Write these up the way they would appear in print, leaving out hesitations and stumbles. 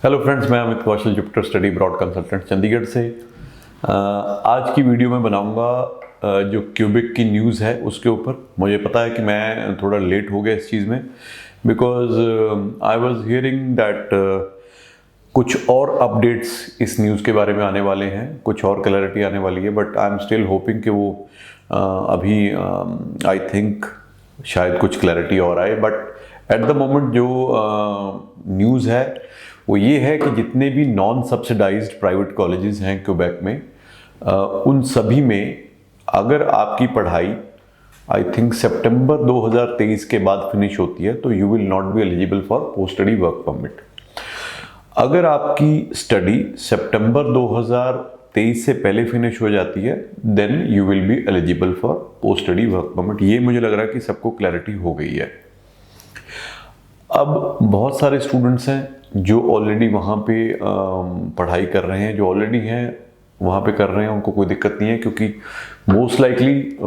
Hello friends, मैं Amit Kaushal, Jupiter study broad consultant Chandigarh से। आज की वीडियो में बनाऊंगा जो क्यूबिक की न्यूज़ है उसके ऊपर। मुझे पता है कि मैं थोड़ा लेट हो गया इस चीज़ में, because I was hearing that कुछ और अपडेट्स इस न्यूज़ के बारे में आने वाले हैं, कुछ और क्लैरिटी आने वाली है, but I am still hopping कि वो अभी आई थिंक शायद कुछ क्लैरिटी और आए। बट एट द मोमेंट जो न्यूज़ है वो ये है कि जितने भी नॉन सब्सिडाइज्ड प्राइवेट कॉलेजेस हैं क्यूबेक में, उन सभी में अगर आपकी पढ़ाई आई थिंक सितंबर 2023 के बाद फिनिश होती है तो you will not be eligible for post study work permit. अगर आपकी स्टडी सितंबर 2023 से पहले फिनिश हो जाती है then you will be eligible for post study work permit. ये मुझे लग रहा है कि सबको क्लैरिटी हो गई है। अब बहुत सारे स्टूडेंट्स हैं जो ऑलरेडी वहाँ पे पढ़ाई कर रहे हैं, जो ऑलरेडी हैं वहाँ पे कर रहे हैं, उनको कोई दिक्कत नहीं है, क्योंकि मोस्ट लाइकली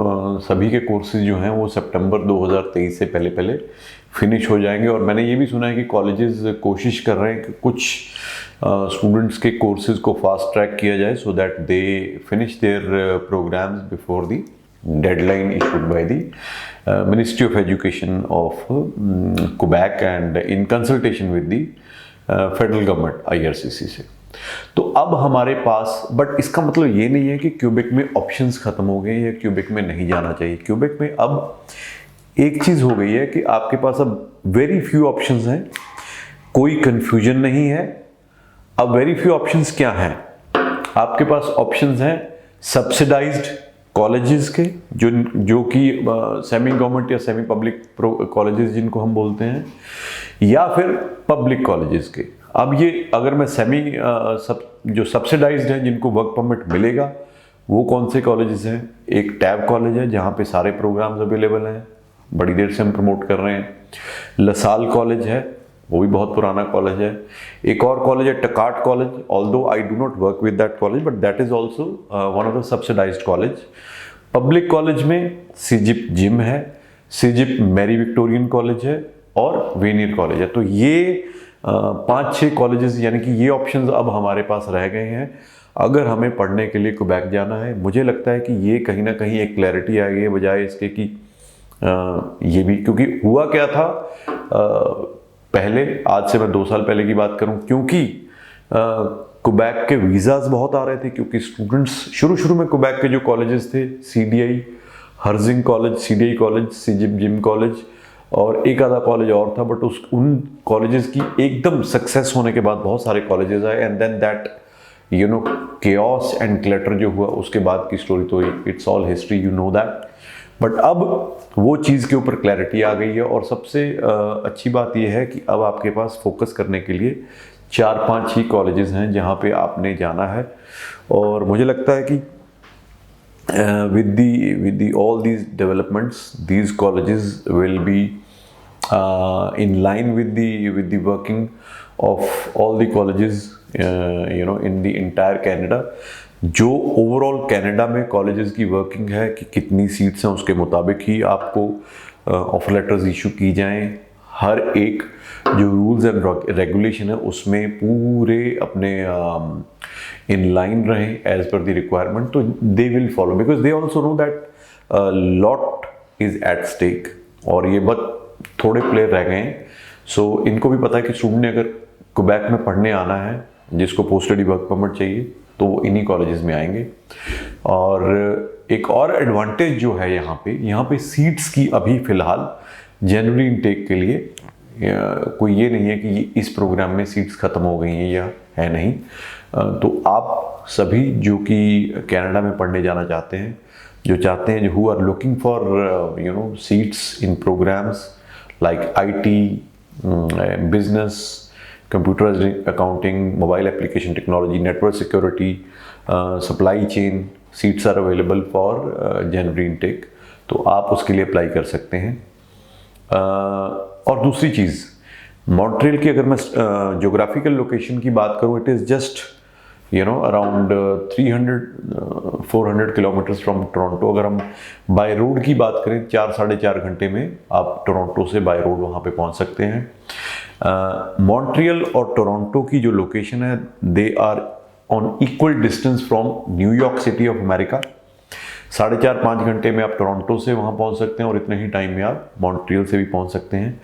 सभी के कोर्सेज जो हैं वो सितंबर 2023 से पहले पहले फिनिश हो जाएंगे। और मैंने ये भी सुना है कि कॉलेजेस कोशिश कर रहे हैं कि कुछ स्टूडेंट्स के कोर्सेज को फास्ट ट्रैक किया जाए so that they finish their programs before the deadline issued by the Ministry of Education of Quebec and in consultation with the federal government IRCC से। तो अब हमारे पास, बट इसका मतलब ये नहीं है कि क्यूबेक में ऑप्शंस खत्म हो गए या क्यूबेक में नहीं जाना चाहिए। क्यूबेक में अब एक चीज़ हो गई है कि आपके पास अब वेरी फ्यू ऑप्शंस हैं, कोई कंफ्यूजन नहीं है। अब वेरी फ्यू ऑप्शंस क्या हैं? आपके पास ऑप्शंस हैं सब्सिडाइज्ड कॉलेजेस के, जो कि सेमी गवर्नमेंट या सेमी पब्लिक कॉलेजेस जिनको हम बोलते हैं, या फिर पब्लिक कॉलेजेस के। अब ये अगर मैं जो सब्सिडाइज्ड हैं जिनको वर्क परमिट मिलेगा वो कौन से कॉलेजेस हैं? एक टैब कॉलेज है जहाँ पे सारे प्रोग्राम्स अवेलेबल हैं, बड़ी देर से हम प्रमोट कर रहे हैं। लसाल कॉलेज है, वो भी बहुत पुराना कॉलेज है। एक और कॉलेज है टकाट college, although I do not work with that college but that is also one of the subsidized college. Public college में सीजिप जिम है, सीजिप मैरी विक्टोरियन कॉलेज है और वेनियर कॉलेज है। तो ये 5-6 कॉलेजेस, यानी कि ये ऑप्शंस अब हमारे पास रह गए हैं अगर हमें पढ़ने के लिए क्यूबेक जाना है। मुझे लगता है कि ये कहीं ना कहीं एक क्लैरिटी आ गई है, बजाय इसके कि ये भी, क्योंकि हुआ क्या था पहले, आज से मैं 2 साल पहले की बात करूं, क्योंकि क्यूबेक के वीज़ाज बहुत आ रहे थे, क्योंकि स्टूडेंट्स शुरू में क्यूबेक के जो कॉलेजेस थे, CDI Herzing college, CDI college, सीजिप जिम कॉलेज और एक आधा कॉलेज और था, बट उन कॉलेजेस की एकदम सक्सेस होने के बाद बहुत सारे कॉलेजेस आए and then that chaos and clutter जो हुआ उसके बाद की स्टोरी तो it's all history, you know that. But अब वो चीज़ के ऊपर क्लैरिटी आ गई है और सबसे अच्छी बात यह है कि अब आपके पास फोकस करने के लिए 4-5 ही कॉलेजेस हैं जहाँ पे आपने जाना है। और मुझे लगता है कि with the all these developments, these colleges will be in line with the working of all the colleges in the entire Canada। जो ओवरऑल कनाडा में कॉलेजेस की वर्किंग है कि कितनी सीट्स हैं उसके मुताबिक ही आपको ऑफर लेटर्स इशू की जाएं। हर एक जो रूल्स एंड रेगुलेशन है उसमें पूरे अपने इन लाइन रहें एज पर द रिक्वायरमेंट, तो they will follow, because they also know that lot is at stake और ये बहुत थोड़े प्लेयर रह गए हैं। सो इनको भी पता है कि स्टूडेंट ने अगर क्यूबेक में पढ़ने आना है, जिसको पोस्ट स्टडी वर्क परमिट चाहिए, तो वो इन्हीं कॉलेजेस में आएंगे। और एक और एडवांटेज जो है यहाँ पे सीट्स की अभी फ़िलहाल जनवरी इनटेक के लिए कोई ये नहीं है कि इस प्रोग्राम में सीट्स ख़त्म हो गई हैं या है नहीं। तो आप सभी जो कि कनाडा में पढ़ने जाना चाहते हैं, जो who are looking for seats in programs like IT, business, computer accounting, mobile application technology, network security, supply chain, seats are available for January intake, तो आप उसके लिए अप्लाई कर सकते हैं। और दूसरी चीज़, मॉन्ट्रियल की अगर मैं ज्योग्राफिकल लोकेशन की बात करूँ, it is just around 300-400 kilometres from Toronto. अगर हम बाय रोड की बात करें 4-4.5 घंटे में आप टोरंटो से बाय रोड वहाँ पे पहुँच सकते हैं। मॉन्ट्रियल और टोरंटो की जो लोकेशन है, they are on equal distance from New York city of America. 4.5-5 घंटे में आप टोरंटो से वहाँ पहुँच सकते हैं और इतने ही टाइम में आप मॉन्ट्रियल से भी पहुँच सकते हैं।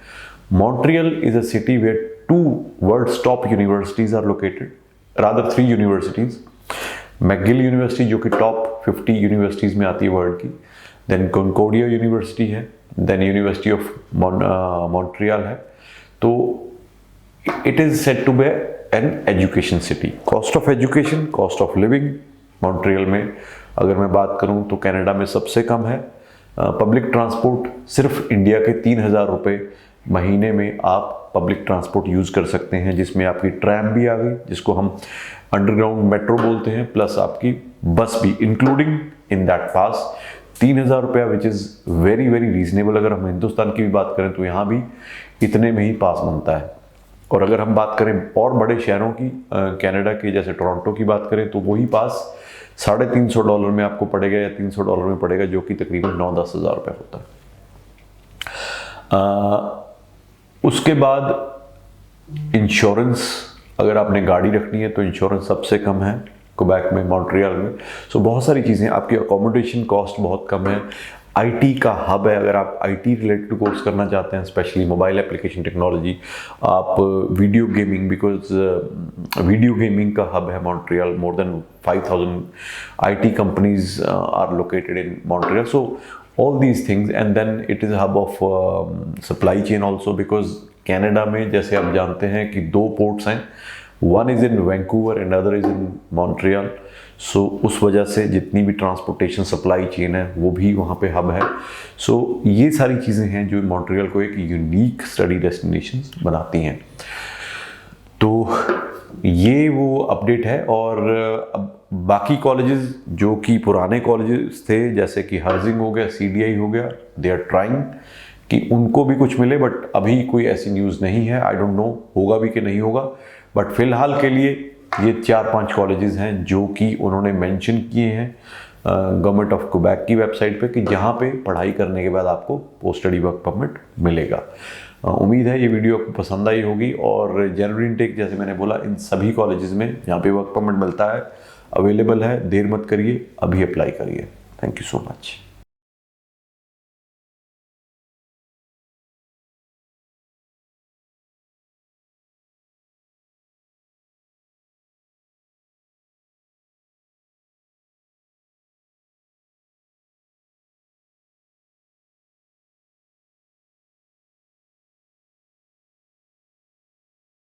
Montreal is a city where 2 world's top universities are located, rather 3 universities. McGill university जो कि टॉप 50 यूनिवर्सिटीज में आती है वर्ल्ड की, देन कॉन्कोर्डिया यूनिवर्सिटी है, देन यूनिवर्सिटी ऑफ मॉन्ट्रियल है। तो it is said to be an education city. Cost of education, cost of living Montreal में अगर मैं बात करूं तो कनाडा में सबसे कम है। पब्लिक ट्रांसपोर्ट सिर्फ इंडिया के 3,000 रुपये महीने में आप पब्लिक ट्रांसपोर्ट यूज़ कर सकते हैं, जिसमें आपकी ट्रैम भी आ गई, जिसको हम अंडरग्राउंड मेट्रो बोलते हैं, प्लस आपकी बस भी इंक्लूडिंग इन दैट पास। 3,000 रुपया which is very very reasonable. अगर हम हिंदुस्तान की भी बात करें तो यहाँ भी इतने में ही पास बनता है। और अगर हम बात करें और बड़े शहरों की, कनाडा के जैसे टोरंटो की बात करें, तो वही पास $350 में आपको पड़ेगा या $300 में पड़ेगा, जो कि तकरीबन 9-10 हज़ार रुपये होता है। उसके बाद इंश्योरेंस, अगर आपने गाड़ी रखनी है तो इंश्योरेंस सबसे कम है क्वेबेक में, मॉन्ट्रियल में। सो बहुत सारी चीज़ें, आपकी अकोमोडेशन कॉस्ट बहुत कम है। आईटी का हब है, अगर आप आईटी रिलेटेड कोर्स करना चाहते हैं, स्पेशली मोबाइल एप्लीकेशन टेक्नोलॉजी, आप video gaming, because video gaming का हब है Montreal. More than 5,000 IT companies are located in Montreal. So all these things, and then it is a hub of supply chain also, because Canada में जैसे आप जानते हैं कि 2 ports हैं, one is in Vancouver and other is in Montreal. So उस वजह से जितनी भी ट्रांसपोर्टेशन सप्लाई चेन है वो भी वहाँ पे हब है। सो ये सारी चीज़ें हैं जो मॉन्ट्रियल को एक यूनिक स्टडी डेस्टिनेशन बनाती हैं। तो ये वो अपडेट है। और अब बाकी कॉलेजेस जो कि पुराने कॉलेजेस थे, जैसे कि हर्जिंग हो गया, CDI हो गया, दे आर ट्राइंग कि उनको भी कुछ मिले, बट अभी कोई ऐसी न्यूज़ नहीं है। आई डोंट नो होगा भी कि नहीं होगा, बट फिलहाल के लिए ये 4-5 कॉलेजेस हैं जो कि उन्होंने मेंशन किए हैं गवर्नमेंट ऑफ क्वेबेक की वेबसाइट पे, कि जहाँ पे पढ़ाई करने के बाद आपको पोस्ट स्टडी वर्क परमिट मिलेगा। उम्मीद है ये वीडियो आपको पसंद आई होगी। और जनरल इनटेक, जैसे मैंने बोला, इन सभी कॉलेजेस में जहाँ पे वर्क परमिट मिलता है अवेलेबल है। देर मत करिए, अभी अप्लाई करिए। Thank you so much.